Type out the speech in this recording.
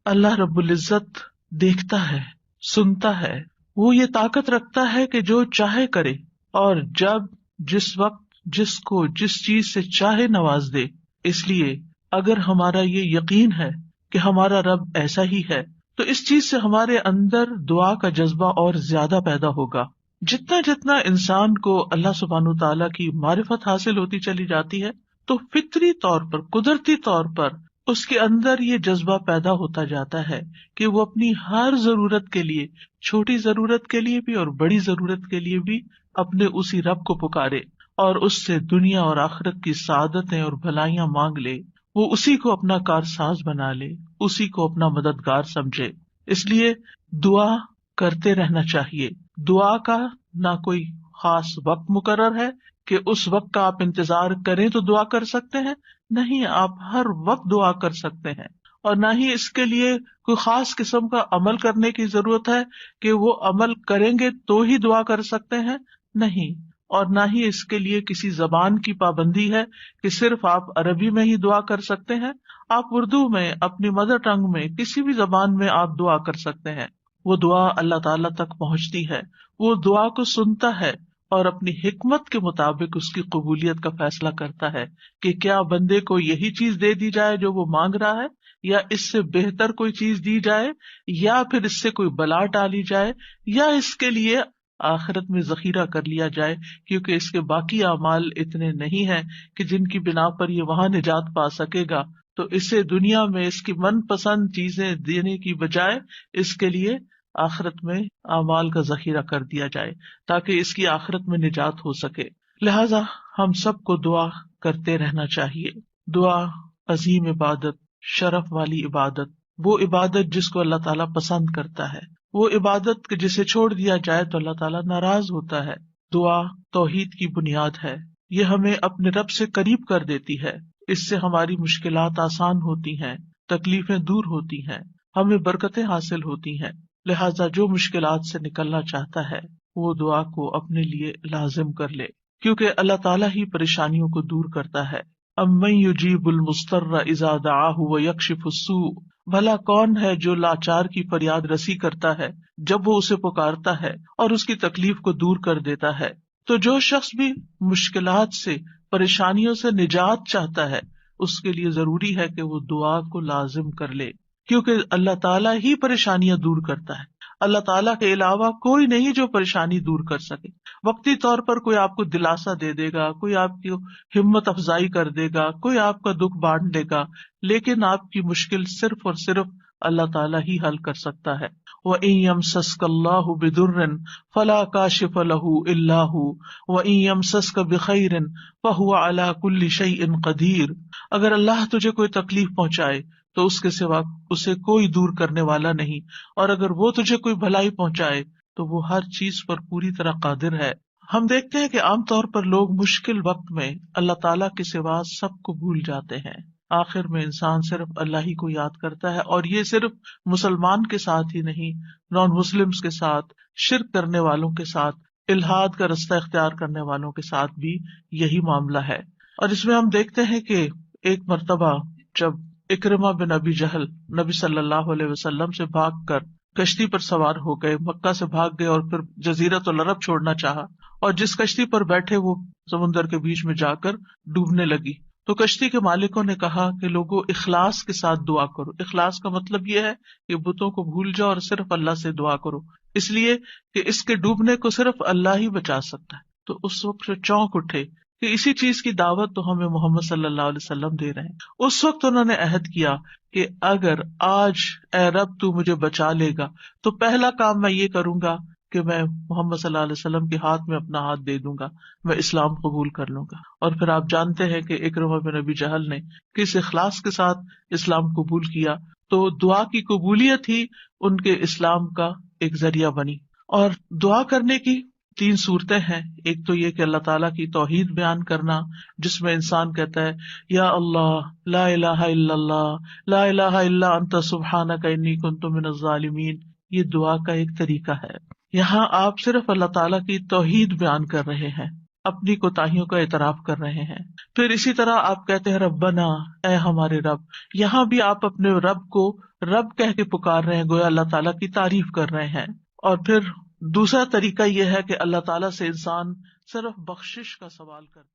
اللہ رب العزت دیکھتا ہے، سنتا ہے، وہ یہ طاقت رکھتا ہے کہ جو چاہے کرے اور جب جس وقت جس کو جس چیز سے چاہے نواز دے۔ اس لیے اگر ہمارا یہ یقین ہے کہ ہمارا رب ایسا ہی ہے تو اس چیز سے ہمارے اندر دعا کا جذبہ اور زیادہ پیدا ہوگا۔ جتنا جتنا انسان کو اللہ سبحانہ تعالیٰ کی معرفت حاصل ہوتی چلی جاتی ہے تو فطری طور پر، قدرتی طور پر اس کے اندر یہ جذبہ پیدا ہوتا جاتا ہے کہ وہ اپنی ہر ضرورت کے لیے، چھوٹی ضرورت کے لیے بھی اور بڑی ضرورت کے لیے بھی اپنے اسی رب کو پکارے اور اس سے دنیا اور آخرت کی سعادتیں اور بھلائیاں مانگ لے۔ وہ اسی کو اپنا کارساز بنا لے، اسی کو اپنا مددگار سمجھے۔ اس لیے دعا کرتے رہنا چاہیے۔ دعا کا نہ کوئی خاص وقت مقرر ہے کہ اس وقت کا آپ انتظار کریں تو دعا کر سکتے ہیں، نہیں، آپ ہر وقت دعا کر سکتے ہیں، اور نہ ہی اس کے لیے کوئی خاص قسم کا عمل کرنے کی ضرورت ہے کہ وہ عمل کریں گے تو ہی دعا کر سکتے ہیں، نہیں، اور نہ ہی اس کے لیے کسی زبان کی پابندی ہے کہ صرف آپ عربی میں ہی دعا کر سکتے ہیں۔ آپ اردو میں، اپنی مدر ٹنگ میں، کسی بھی زبان میں آپ دعا کر سکتے ہیں۔ وہ دعا اللہ تعالیٰ تک پہنچتی ہے، وہ دعا کو سنتا ہے اور اپنی حکمت کے مطابق اس کی قبولیت کا فیصلہ کرتا ہے کہ کیا بندے کو یہی چیز دے دی جائے جو وہ مانگ رہا ہے، یا اس سے بہتر کوئی چیز دی جائے، یا پھر اس سے کوئی بلا ٹالی جائے، یا اس کے لیے آخرت میں ذخیرہ کر لیا جائے، کیونکہ اس کے باقی اعمال اتنے نہیں ہیں کہ جن کی بنا پر یہ وہاں نجات پا سکے گا، تو اسے دنیا میں اس کی من پسند چیزیں دینے کی بجائے اس کے لیے آخرت میں اعمال کا ذخیرہ کر دیا جائے تاکہ اس کی آخرت میں نجات ہو سکے۔ لہذا ہم سب کو دعا کرتے رہنا چاہیے۔ دعا عظیم عبادت، شرف والی عبادت، وہ عبادت جس کو اللہ تعالیٰ پسند کرتا ہے، وہ عبادت جسے چھوڑ دیا جائے تو اللہ تعالیٰ ناراض ہوتا ہے۔ دعا توحید کی بنیاد ہے، یہ ہمیں اپنے رب سے قریب کر دیتی ہے، اس سے ہماری مشکلات آسان ہوتی ہیں، تکلیفیں دور ہوتی ہیں، ہمیں برکتیں حاصل ہوتی ہیں۔ لہذا جو مشکلات سے نکلنا چاہتا ہے وہ دعا کو اپنے لیے لازم کر لے، کیونکہ اللہ تعالیٰ ہی پریشانیوں کو دور کرتا ہے۔ امن یجیب المضطر اذا دعاہ ویکشف السوء، بھلا کون ہے جو لاچار کی فریاد رسی کرتا ہے جب وہ اسے پکارتا ہے اور اس کی تکلیف کو دور کر دیتا ہے۔ تو جو شخص بھی مشکلات سے، پریشانیوں سے نجات چاہتا ہے اس کے لیے ضروری ہے کہ وہ دعا کو لازم کر لے، کیونکہ اللہ تعالیٰ ہی پریشانیاں دور کرتا ہے۔ اللہ تعالیٰ کے علاوہ کوئی نہیں جو پریشانی دور کر سکے۔ وقتی طور پر کوئی آپ کو دلاسا دے دے گا، کوئی آپ کی ہمت افزائی کر دے گا، کوئی آپ کا دکھ بانٹ دے گا، لیکن آپ کی مشکل صرف اور صرف اللہ تعالیٰ ہی حل کر سکتا ہے۔ وَإِن يَمْسَسْكَ اللَّهُ بِضُرٍّ فَلَا كَاشِفَ لَهُ إِلَّا هُوَ وَإِن يَمْسَسْكَ بِخَيْرٍ فَهُوَ عَلَى كُلِّ شَيْءٍ قَدِيرٌ، اگر اللہ تجھے کوئی تکلیف پہنچائے تو اس کے سوا اسے کوئی دور کرنے والا نہیں، اور اگر وہ تجھے کوئی بھلائی پہنچائے تو وہ ہر چیز پر پوری طرح قادر ہے۔ ہم دیکھتے ہیں کہ عام طور پر لوگ مشکل وقت میں اللہ تعالیٰ کے سوا سب کو بھول جاتے ہیں، آخر میں انسان صرف اللہ ہی کو یاد کرتا ہے، اور یہ صرف مسلمان کے ساتھ ہی نہیں، نان مسلمز کے ساتھ، شرک کرنے والوں کے ساتھ، الحاد کا رستہ اختیار کرنے والوں کے ساتھ بھی یہی معاملہ ہے۔ اور اس میں ہم دیکھتے ہیں کہ ایک مرتبہ جب اکرمہ بن ابی جہل نبی صلی اللہ علیہ وسلم سے بھاگ کر کشتی پر سوار ہو گئے، مکہ سے بھاگ گئے اور پھر جزیرۃ العرب چھوڑنا چاہا، اور جس کشتی پر بیٹھے وہ سمندر کے بیچ میں جا کر ڈوبنے لگی، تو کشتی کے مالکوں نے کہا کہ لوگوں اخلاص کے ساتھ دعا کرو۔ اخلاص کا مطلب یہ ہے کہ بتوں کو بھول جاؤ اور صرف اللہ سے دعا کرو، اس لیے کہ اس کے ڈوبنے کو صرف اللہ ہی بچا سکتا ہے۔ تو اس وقت چونک اٹھے کہ اسی چیز کی دعوت تو ہمیں محمد صلی اللہ علیہ وسلم دے رہے ہیں۔ اس وقت انہوں نے عہد کیا کہ اگر آج اے رب تو مجھے بچا لے گا تو پہلا کام میں یہ کروں گا کہ میں محمد صلی اللہ علیہ وسلم کے ہاتھ میں اپنا ہاتھ دے دوں گا، میں اسلام قبول کر لوں گا۔ اور پھر آپ جانتے ہیں کہ اکرمہ بن ابی جہل نے کس اخلاص کے ساتھ اسلام قبول کیا، تو دعا کی قبولیت ہی ان کے اسلام کا ایک ذریعہ بنی۔ اور دعا کرنے کی 3 صورتیں ہیں۔ ایک تو یہ کہ اللہ تعالیٰ کی توحید بیان کرنا، جس میں انسان کہتا ہے یا اللہ لا الہ الا اللہ لا الہ الا انت سبحانک انی کنت من الظالمین، یہ دعا کا ایک طریقہ ہے۔ یہاں آپ صرف اللہ تعالیٰ کی توحید بیان کر رہے ہیں، اپنی کوتاہیوں کا اعتراف کر رہے ہیں. پھر اسی طرح آپ کہتے ہیں ربنا، اے ہمارے رب. یہاں بھی آپ اپنے رب کو رب کہہ کے پکار رہے ہیں، گویا اللہ تعالیٰ کی تعریف کر رہے ہیں. اور پھر دوسرا طریقہ یہ ہے کہ اللہ تعالیٰ سے انسان صرف بخشش کا سوال کرتا ہے.